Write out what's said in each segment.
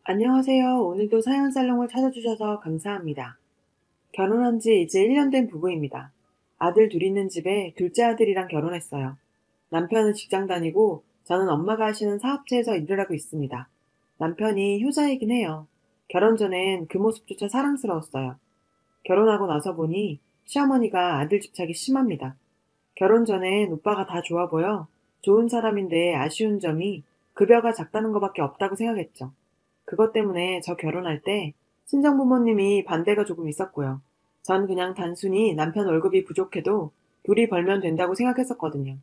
안녕하세요. 오늘도 사연살롱을 찾아주셔서 감사합니다. 결혼한 지 이제 1년 된 부부입니다. 아들 둘 있는 집에 둘째 아들이랑 결혼했어요. 남편은 직장 다니고 저는 엄마가 하시는 사업체에서 일을 하고 있습니다. 남편이 효자이긴 해요. 결혼 전엔 그 모습조차 사랑스러웠어요. 결혼하고 나서 보니 시어머니가 아들 집착이 심합니다. 결혼 전엔 오빠가 다 좋아 보여 좋은 사람인데 아쉬운 점이 급여가 작다는 것밖에 없다고 생각했죠. 그것 때문에 저 결혼할 때 친정부모님이 반대가 조금 있었고요. 전 그냥 단순히 남편 월급이 부족해도 둘이 벌면 된다고 생각했었거든요.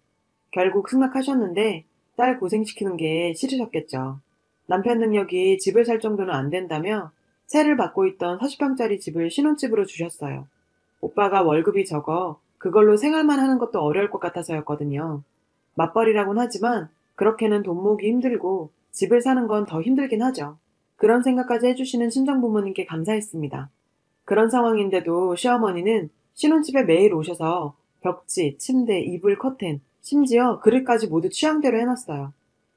결국 승낙하셨는데 딸 고생시키는 게 싫으셨겠죠. 남편 능력이 집을 살 정도는 안 된다며 세를 받고 있던 40평짜리 집을 신혼집으로 주셨어요. 오빠가 월급이 적어 그걸로 생활만 하는 것도 어려울 것 같아서였거든요. 맞벌이라곤 하지만 그렇게는 돈 모으기 힘들고 집을 사는 건 더 힘들긴 하죠. 그런 생각까지 해주시는 친정부모님께 감사했습니다. 그런 상황인데도 시어머니는 신혼집에 매일 오셔서 벽지, 침대, 이불, 커튼, 심지어 그릇까지 모두 취향대로 해놨어요.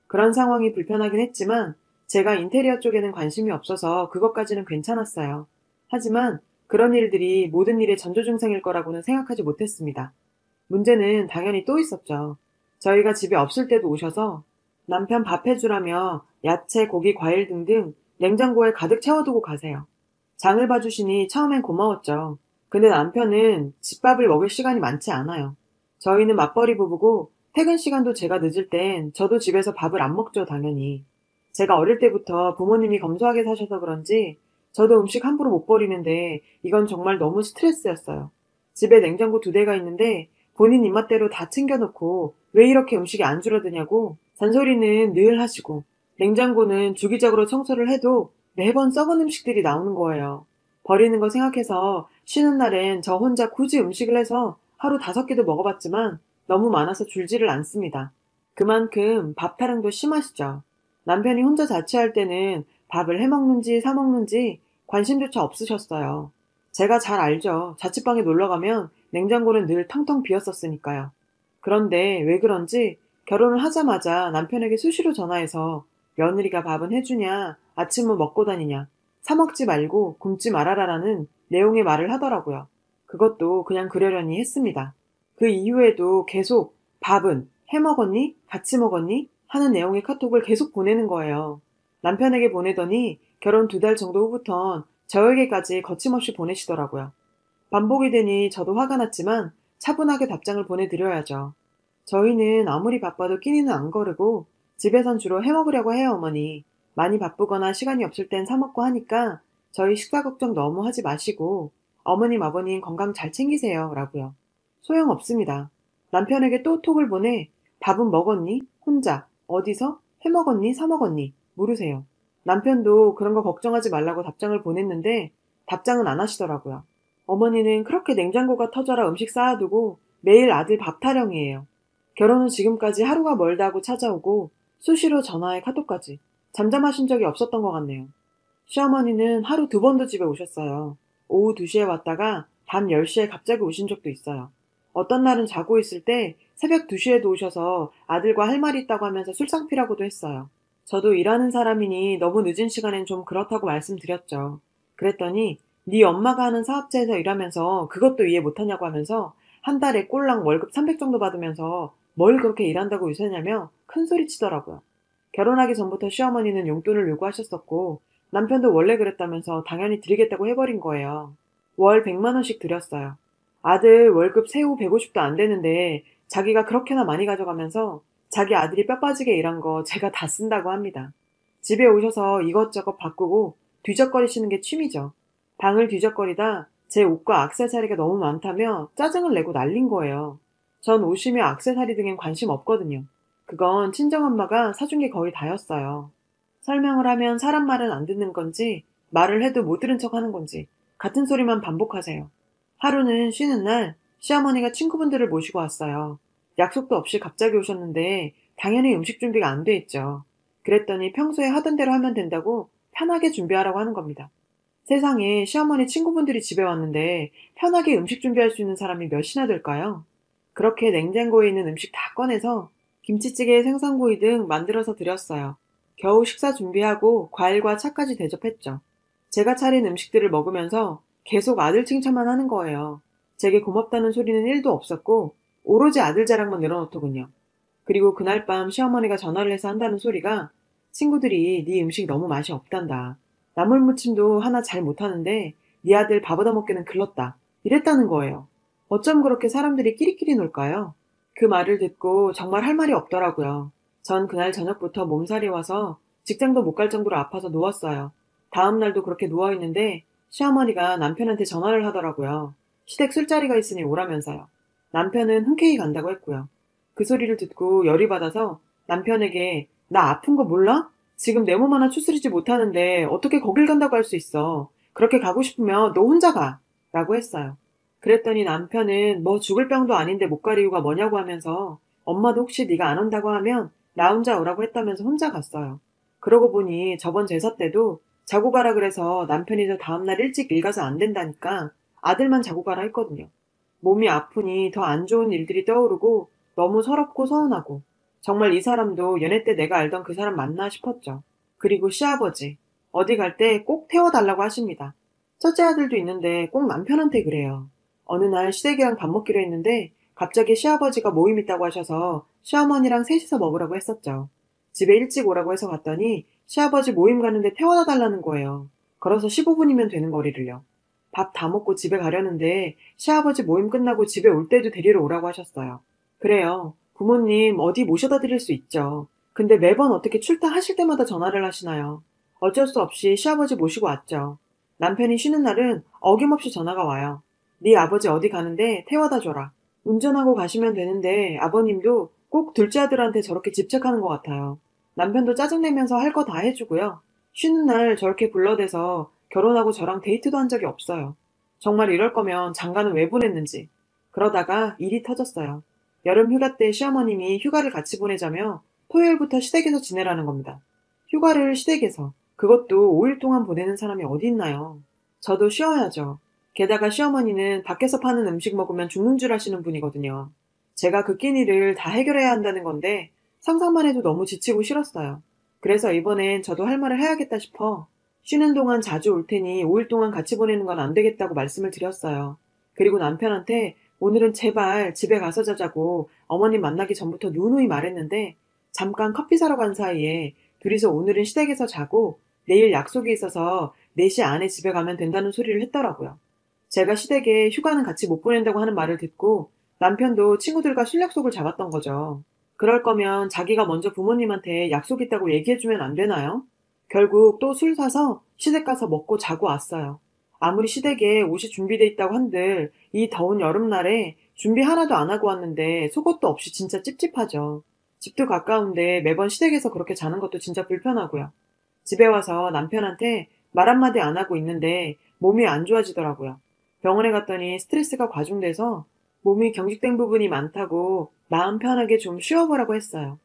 그런 상황이 불편하긴 했지만 제가 인테리어 쪽에는 관심이 없어서 그것까지는 괜찮았어요. 하지만 그런 일들이 모든 일의 전조증상일 거라고는 생각하지 못했습니다. 문제는 당연히 또 있었죠. 저희가 집에 없을 때도 오셔서 남편 밥 해주라며 야채, 고기, 과일 등등 냉장고에 가득 채워두고 가세요. 장을 봐주시니 처음엔 고마웠죠. 근데 남편은 집밥을 먹을 시간이 많지 않아요. 저희는 맞벌이 부부고 퇴근 시간도 제가 늦을 땐 저도 집에서 밥을 안 먹죠, 당연히. 제가 어릴 때부터 부모님이 검소하게 사셔서 그런지 저도 음식 함부로 못 버리는데 이건 정말 너무 스트레스였어요. 집에 냉장고 2대가 있는데 본인 입맛대로 다 챙겨놓고 왜 이렇게 음식이 안 줄어드냐고 잔소리는 늘 하시고 냉장고는 주기적으로 청소를 해도 매번 썩은 음식들이 나오는 거예요. 버리는 거 생각해서 쉬는 날엔 저 혼자 굳이 음식을 해서 하루 5끼도 먹어봤지만 너무 많아서 줄지를 않습니다. 그만큼 밥 타령도 심하시죠. 남편이 혼자 자취할 때는 밥을 해먹는지 사먹는지 관심조차 없으셨어요. 제가 잘 알죠. 자취방에 놀러가면 냉장고는 늘 텅텅 비었었으니까요. 그런데 왜 그런지 결혼을 하자마자 남편에게 수시로 전화해서 며느리가 밥은 해주냐, 아침은 먹고 다니냐, 사 먹지 말고 굶지 말아라라는 내용의 말을 하더라고요. 그것도 그냥 그러려니 했습니다. 그 이후에도 계속 밥은 해 먹었니? 같이 먹었니? 하는 내용의 카톡을 계속 보내는 거예요. 남편에게 보내더니 결혼 2달 정도 후부턴 저에게까지 거침없이 보내시더라고요. 반복이 되니 저도 화가 났지만 차분하게 답장을 보내드려야죠. 저희는 아무리 바빠도 끼니는 안 거르고 집에선 주로 해먹으려고 해요, 어머니. 많이 바쁘거나 시간이 없을 땐 사먹고 하니까 저희 식사 걱정 너무 하지 마시고 어머님, 아버님 건강 잘 챙기세요. 라고요. 소용없습니다. 남편에게 또 톡을 보내 밥은 먹었니? 혼자. 어디서? 해먹었니? 사먹었니? 물으세요. 남편도 그런 거 걱정하지 말라고 답장을 보냈는데 답장은 안 하시더라고요. 어머니는 그렇게 냉장고가 터져라 음식 쌓아두고 매일 아들 밥 타령이에요. 결혼 후 지금까지 하루가 멀다고 찾아오고 수시로 전화에 카톡까지. 잠잠하신 적이 없었던 것 같네요. 시어머니는 하루 2번도 집에 오셨어요. 오후 2시에 왔다가 밤 10시에 갑자기 오신 적도 있어요. 어떤 날은 자고 있을 때 새벽 2시에도 오셔서 아들과 할 말이 있다고 하면서 술상피라고도 했어요. 저도 일하는 사람이니 너무 늦은 시간엔 좀 그렇다고 말씀드렸죠. 그랬더니 네 엄마가 하는 사업체에서 일하면서 그것도 이해 못하냐고 하면서 한 달에 꼴랑 월급 300 정도 받으면서 뭘 그렇게 일한다고 요새냐며 큰소리 치더라고요. 결혼하기 전부터 시어머니는 용돈을 요구하셨었고 남편도 원래 그랬다면서 당연히 드리겠다고 해버린 거예요. 월 100만 원씩 드렸어요. 아들 월급 세후 150도 안 되는데 자기가 그렇게나 많이 가져가면서 자기 아들이 뼈 빠지게 일한 거 제가 다 쓴다고 합니다. 집에 오셔서 이것저것 바꾸고 뒤적거리시는 게 취미죠. 방을 뒤적거리다 제 옷과 액세서리가 너무 많다며 짜증을 내고 난린 거예요. 전 옷이며 액세서리 등엔 관심 없거든요. 그건 친정엄마가 사준 게 거의 다였어요. 설명을 하면 사람 말은 안 듣는 건지 말을 해도 못 들은 척 하는 건지 같은 소리만 반복하세요. 하루는 쉬는 날 시어머니가 친구분들을 모시고 왔어요. 약속도 없이 갑자기 오셨는데 당연히 음식 준비가 안 돼 있죠. 그랬더니 평소에 하던 대로 하면 된다고 편하게 준비하라고 하는 겁니다. 세상에 시어머니 친구분들이 집에 왔는데 편하게 음식 준비할 수 있는 사람이 몇이나 될까요? 그렇게 냉장고에 있는 음식 다 꺼내서 김치찌개, 생선구이 등 만들어서 드렸어요. 겨우 식사 준비하고 과일과 차까지 대접했죠. 제가 차린 음식들을 먹으면서 계속 아들 칭찬만 하는 거예요. 제게 고맙다는 소리는 1도 없었고 오로지 아들 자랑만 늘어놓더군요. 그리고 그날 밤 시어머니가 전화를 해서 한다는 소리가 친구들이 네 음식 너무 맛이 없단다. 나물무침도 하나 잘 못하는데 네 아들 밥 얻어먹기는 글렀다. 이랬다는 거예요. 어쩜 그렇게 사람들이 끼리끼리 놀까요? 그 말을 듣고 정말 할 말이 없더라고요. 전 그날 저녁부터 몸살이 와서 직장도 못 갈 정도로 아파서 누웠어요. 다음 날도 그렇게 누워있는데 시어머니가 남편한테 전화를 하더라고요. 시댁 술자리가 있으니 오라면서요. 남편은 흔쾌히 간다고 했고요. 그 소리를 듣고 열이 받아서 남편에게 나 아픈 거 몰라? 지금 내 몸 하나 추스리지 못하는데 어떻게 거길 간다고 할 수 있어. 그렇게 가고 싶으면 너 혼자 가. 라고 했어요. 그랬더니 남편은 뭐 죽을 병도 아닌데 못 갈 이유가 뭐냐고 하면서 엄마도 혹시 네가 안 온다고 하면 나 혼자 오라고 했다면서 혼자 갔어요. 그러고 보니 저번 제사 때도 자고 가라 그래서 남편이 저 다음날 일찍 일 가서 안 된다니까 아들만 자고 가라 했거든요. 몸이 아프니 더 안 좋은 일들이 떠오르고 너무 서럽고 서운하고 정말 이 사람도 연애 때 내가 알던 그 사람 맞나 싶었죠. 그리고 시아버지 어디 갈 때 꼭 태워달라고 하십니다. 첫째 아들도 있는데 꼭 남편한테 그래요. 어느 날 시댁이랑 밥 먹기로 했는데 갑자기 시아버지가 모임 있다고 하셔서 시어머니랑 셋이서 먹으라고 했었죠. 집에 일찍 오라고 해서 갔더니 시아버지 모임 가는데 태워다 달라는 거예요. 걸어서 15분이면 되는 거리를요. 밥 다 먹고 집에 가려는데 시아버지 모임 끝나고 집에 올 때도 데리러 오라고 하셨어요. 그래요. 부모님 어디 모셔다 드릴 수 있죠. 근데 매번 어떻게 출타하실 때마다 전화를 하시나요? 어쩔 수 없이 시아버지 모시고 왔죠. 남편이 쉬는 날은 어김없이 전화가 와요. 네 아버지 어디 가는데 태워다 줘라. 운전하고 가시면 되는데 아버님도 꼭 둘째 아들한테 저렇게 집착하는 것 같아요. 남편도 짜증내면서 할 거 다 해주고요. 쉬는 날 저렇게 불러대서 결혼하고 저랑 데이트도 한 적이 없어요. 정말 이럴 거면 장가는 왜 보냈는지. 그러다가 일이 터졌어요. 여름 휴가 때 시어머님이 휴가를 같이 보내자며 토요일부터 시댁에서 지내라는 겁니다. 휴가를 시댁에서. 그것도 5일 동안 보내는 사람이 어디 있나요? 저도 쉬어야죠. 게다가 시어머니는 밖에서 파는 음식 먹으면 죽는 줄 아시는 분이거든요. 제가 그 끼니를 다 해결해야 한다는 건데 상상만 해도 너무 지치고 싫었어요. 그래서 이번엔 저도 할 말을 해야겠다 싶어 쉬는 동안 자주 올 테니 5일 동안 같이 보내는 건 안 되겠다고 말씀을 드렸어요. 그리고 남편한테 오늘은 제발 집에 가서 자자고 어머님 만나기 전부터 누누이 말했는데 잠깐 커피 사러 간 사이에 둘이서 오늘은 시댁에서 자고 내일 약속이 있어서 4시 안에 집에 가면 된다는 소리를 했더라고요. 제가 시댁에 휴가는 같이 못 보낸다고 하는 말을 듣고 남편도 친구들과 술 약속을 잡았던 거죠. 그럴 거면 자기가 먼저 부모님한테 약속 있다고 얘기해주면 안 되나요? 결국 또 술 사서 시댁 가서 먹고 자고 왔어요. 아무리 시댁에 옷이 준비돼 있다고 한들 이 더운 여름날에 준비 하나도 안 하고 왔는데 속옷도 없이 진짜 찝찝하죠. 집도 가까운데 매번 시댁에서 그렇게 자는 것도 진짜 불편하고요. 집에 와서 남편한테 말 한마디 안 하고 있는데 몸이 안 좋아지더라고요. 병원에 갔더니 스트레스가 과중돼서 몸이 경직된 부분이 많다고 마음 편하게 좀 쉬어보라고 했어요.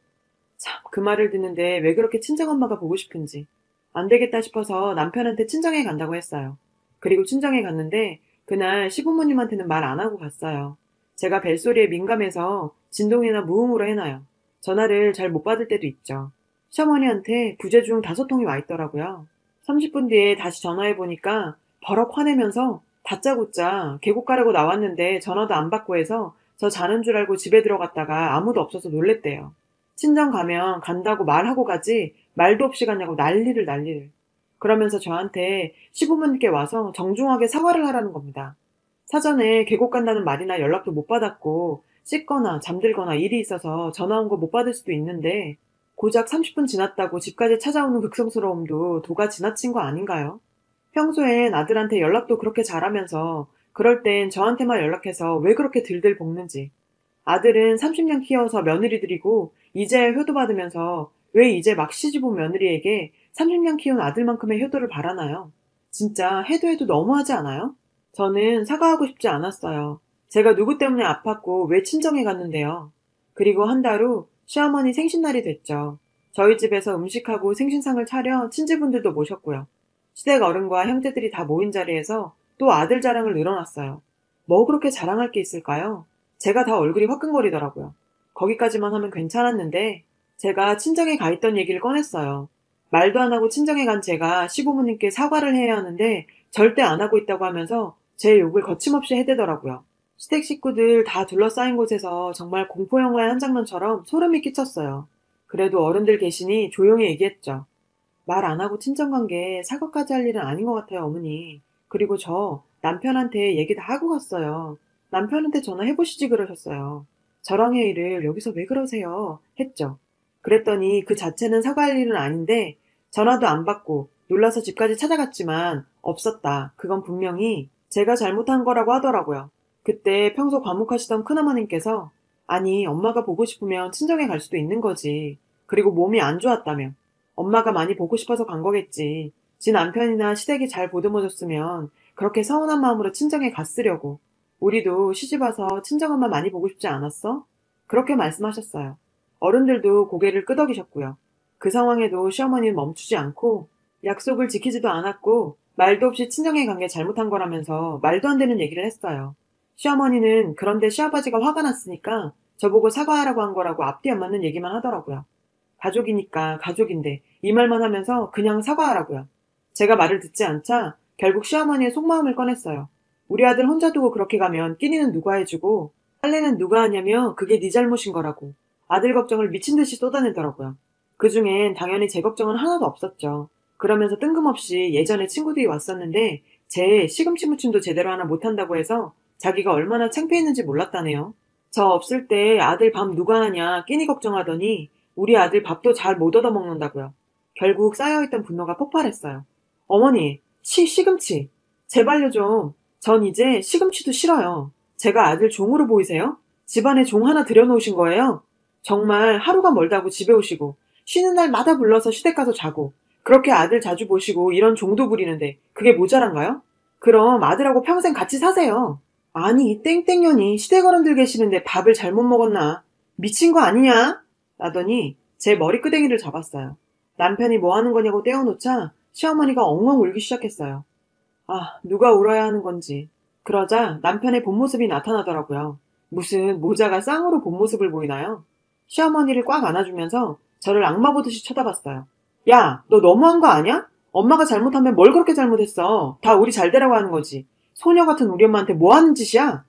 참, 그 말을 듣는데 왜 그렇게 친정엄마가 보고 싶은지. 안 되겠다 싶어서 남편한테 친정에 간다고 했어요. 그리고 친정에 갔는데 그날 시부모님한테는 말 안 하고 갔어요. 제가 벨소리에 민감해서 진동이나 무음으로 해놔요. 전화를 잘 못 받을 때도 있죠. 시어머니한테 부재 중 5통이 와 있더라고요. 30분 뒤에 다시 전화해보니까 버럭 화내면서 다짜고짜 계곡 가려고 나왔는데 전화도 안 받고 해서 저 자는 줄 알고 집에 들어갔다가 아무도 없어서 놀랬대요. 친정 가면 간다고 말하고 가지 말도 없이 가냐고 난리를. 그러면서 저한테 시부모님께 와서 정중하게 사과를 하라는 겁니다. 사전에 계곡 간다는 말이나 연락도 못 받았고 씻거나 잠들거나 일이 있어서 전화 온 거 못 받을 수도 있는데 고작 30분 지났다고 집까지 찾아오는 극성스러움도 도가 지나친 거 아닌가요? 평소엔 아들한테 연락도 그렇게 잘하면서 그럴 땐 저한테만 연락해서 왜 그렇게 들들 볶는지. 아들은 30년 키워서 며느리들이고 이제야 효도받으면서 왜 이제 막 시집온 며느리에게 30년 키운 아들만큼의 효도를 바라나요? 진짜 해도 너무하지 않아요? 저는 사과하고 싶지 않았어요. 제가 누구 때문에 아팠고 왜 친정에 갔는데요. 그리고 한 달 후 시어머니 생신날이 됐죠. 저희 집에서 음식하고 생신상을 차려 친지분들도 모셨고요. 시댁 어른과 형제들이 다 모인 자리에서 또 아들 자랑을 늘어놨어요. 뭐 그렇게 자랑할 게 있을까요? 제가 다 얼굴이 화끈거리더라고요. 거기까지만 하면 괜찮았는데 제가 친정에 가 있던 얘기를 꺼냈어요. 말도 안 하고 친정에 간 제가 시부모님께 사과를 해야 하는데 절대 안 하고 있다고 하면서 제 욕을 거침없이 해대더라고요. 시댁 식구들 다 둘러싸인 곳에서 정말 공포영화의 한 장면처럼 소름이 끼쳤어요. 그래도 어른들 계시니 조용히 얘기했죠. 말 안 하고 친정관계 사과까지 할 일은 아닌 것 같아요, 어머니. 그리고 저 남편한테 얘기 다 하고 갔어요. 남편한테 전화해보시지 그러셨어요. 저랑의 일을 여기서 왜 그러세요? 했죠. 그랬더니 그 자체는 사과할 일은 아닌데 전화도 안 받고 놀라서 집까지 찾아갔지만 없었다. 그건 분명히 제가 잘못한 거라고 하더라고요. 그때 평소 과묵하시던 큰어머님께서 아니 엄마가 보고 싶으면 친정에 갈 수도 있는 거지. 그리고 몸이 안 좋았다며. 엄마가 많이 보고 싶어서 간 거겠지. 지 남편이나 시댁이 잘 보듬어줬으면 그렇게 서운한 마음으로 친정에 갔으려고. 우리도 시집와서 친정엄마 많이 보고 싶지 않았어? 그렇게 말씀하셨어요. 어른들도 고개를 끄덕이셨고요. 그 상황에도 시어머니는 멈추지 않고 약속을 지키지도 않았고 말도 없이 친정에 간 게 잘못한 거라면서 말도 안 되는 얘기를 했어요. 시어머니는 그런데 시아버지가 화가 났으니까 저보고 사과하라고 한 거라고 앞뒤 안 맞는 얘기만 하더라고요. 가족이니까 가족인데 이 말만 하면서 그냥 사과하라고요. 제가 말을 듣지 않자 결국 시어머니의 속마음을 꺼냈어요. 우리 아들 혼자 두고 그렇게 가면 끼니는 누가 해주고 빨래는 누가 하냐며 그게 네 잘못인 거라고. 아들 걱정을 미친 듯이 쏟아내더라고요. 그중엔 당연히 제 걱정은 하나도 없었죠. 그러면서 뜬금없이 예전에 친구들이 왔었는데 제 시금치 무침도 제대로 하나 못한다고 해서 자기가 얼마나 창피했는지 몰랐다네요. 저 없을 때 아들 밥 누가 하냐 끼니 걱정하더니 우리 아들 밥도 잘 못 얻어먹는다고요. 결국 쌓여있던 분노가 폭발했어요. 어머니, 시금치. 제발요 좀. 전 이제 시금치도 싫어요. 제가 아들 종으로 보이세요? 집안에 종 하나 들여놓으신 거예요? 정말 하루가 멀다고 집에 오시고 쉬는 날마다 불러서 시댁 가서 자고 그렇게 아들 자주 보시고 이런 종도 부리는데 그게 모자란가요? 그럼 아들하고 평생 같이 사세요. 아니 이 땡땡년이 시댁 어른들 계시는데 밥을 잘못 먹었나? 미친 거 아니냐? 라더니 제 머리끄댕이를 잡았어요. 남편이 뭐 하는 거냐고 떼어놓자 시어머니가 엉엉 울기 시작했어요. 아, 누가 울어야 하는 건지. 그러자 남편의 본 모습이 나타나더라고요. 무슨 모자가 쌍으로 본 모습을 보이나요? 시어머니를 꽉 안아주면서 저를 악마 보듯이 쳐다봤어요. 야, 너 너무한 거 아니야? 엄마가 잘못하면 뭘 그렇게 잘못했어? 다 우리 잘 되라고 하는 거지. 소녀 같은 우리 엄마한테 뭐 하는 짓이야?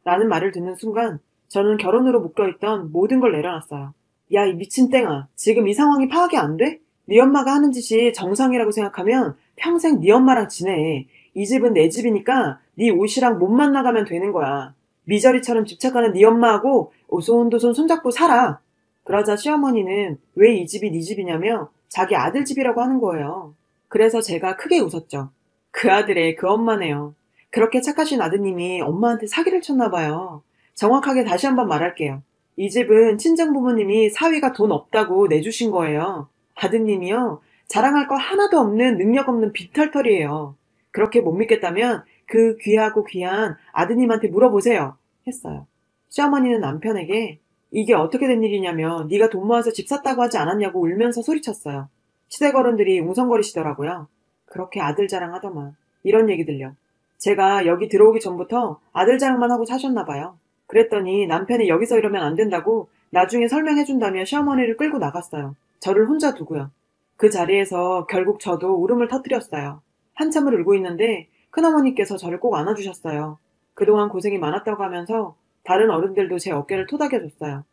라는 말을 듣는 순간 저는 결혼으로 묶여있던 모든 걸 내려놨어요. 야, 이 미친 땡아. 지금 이 상황이 파악이 안 돼? 네 엄마가 하는 짓이 정상이라고 생각하면 평생 네 엄마랑 지내. 이 집은 내 집이니까 네 옷이랑 몸만 나가면 되는 거야. 미저리처럼 집착하는 네 엄마하고 오손도손 손잡고 살아. 그러자 시어머니는 왜 이 집이 네 집이냐며 자기 아들 집이라고 하는 거예요. 그래서 제가 크게 웃었죠. 그 아들의 그 엄마네요. 그렇게 착하신 아드님이 엄마한테 사기를 쳤나 봐요. 정확하게 다시 한번 말할게요. 이 집은 친정 부모님이 사위가 돈 없다고 내주신 거예요. 아드님이요. 자랑할 거 하나도 없는 능력 없는 빈털털이에요. 그렇게 못 믿겠다면 그 귀하고 귀한 아드님한테 물어보세요. 했어요. 시어머니는 남편에게 이게 어떻게 된 일이냐며 네가 돈 모아서 집 샀다고 하지 않았냐고 울면서 소리쳤어요. 시댁 어른들이 웅성거리시더라고요. 그렇게 아들 자랑하더만. 이런 얘기 들려. 제가 여기 들어오기 전부터 아들 자랑만 하고 사셨나 봐요. 그랬더니 남편이 여기서 이러면 안 된다고 나중에 설명해준다며 시어머니를 끌고 나갔어요. 저를 혼자 두고요. 그 자리에서 결국 저도 울음을 터뜨렸어요. 한참을 울고 있는데 큰어머니께서 저를 꼭 안아주셨어요. 그동안 고생이 많았다고 하면서 다른 어른들도 제 어깨를 토닥여줬어요.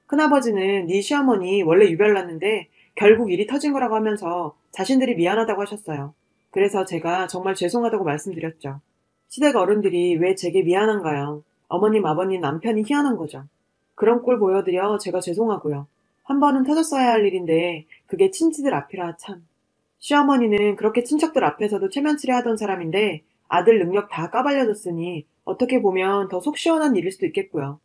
큰아버지는 네 시어머니 원래 유별났는데 결국 일이 터진 거라고 하면서 자신들이 미안하다고 하셨어요. 그래서 제가 정말 죄송하다고 말씀드렸죠. 시댁 어른들이 왜 제게 미안한가요? 어머님, 아버님, 남편이 희한한 거죠. 그런 꼴 보여드려 제가 죄송하고요. 한 번은 터졌어야 할 일인데 그게 친지들 앞이라 참. 시어머니는 그렇게 친척들 앞에서도 체면치레 하던 사람인데 아들 능력 다 까발려졌으니 어떻게 보면 더 속 시원한 일일 수도 있겠고요.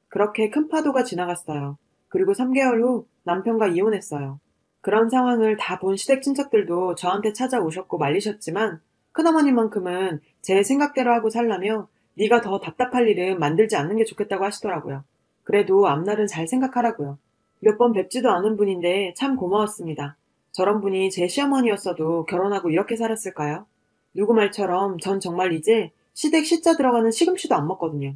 그렇게 큰 파도가 지나갔어요. 그리고 3개월 후 남편과 이혼했어요. 그런 상황을 다 본 시댁 친척들도 저한테 찾아오셨고 말리셨지만 큰어머니만큼은 제 생각대로 하고 살라며 네가 더 답답할 일은 만들지 않는 게 좋겠다고 하시더라고요. 그래도 앞날은 잘 생각하라고요. 몇 번 뵙지도 않은 분인데 참 고마웠습니다. 저런 분이 제 시어머니였어도 결혼하고 이렇게 살았을까요? 누구 말처럼 전 정말 이제 시댁 시자 들어가는 시금치도 안 먹거든요.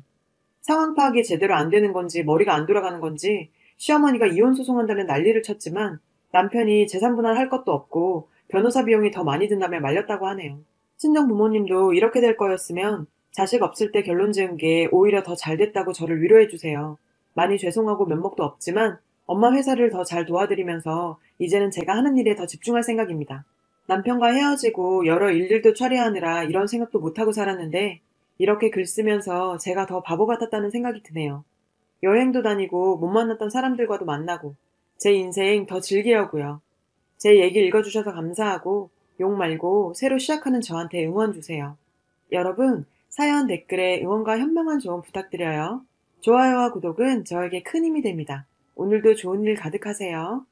상황 파악이 제대로 안 되는 건지 머리가 안 돌아가는 건지 시어머니가 이혼 소송한다는 난리를 쳤지만 남편이 재산 분할할 것도 없고 변호사 비용이 더 많이 든다며 말렸다고 하네요. 친정 부모님도 이렇게 될 거였으면 자식 없을 때 결론 지은 게 오히려 더 잘 됐다고 저를 위로해 주세요. 많이 죄송하고 면목도 없지만 엄마 회사를 더 잘 도와드리면서 이제는 제가 하는 일에 더 집중할 생각입니다. 남편과 헤어지고 여러 일들도 처리하느라 이런 생각도 못하고 살았는데 이렇게 글 쓰면서 제가 더 바보 같았다는 생각이 드네요. 여행도 다니고 못 만났던 사람들과도 만나고 제 인생 더 즐기려고요. 제 얘기 읽어주셔서 감사하고 욕 말고 새로 시작하는 저한테 응원 주세요. 여러분, 사연 댓글에 응원과 현명한 조언 부탁드려요. 좋아요와 구독은 저에게 큰 힘이 됩니다. 오늘도 좋은 일 가득하세요.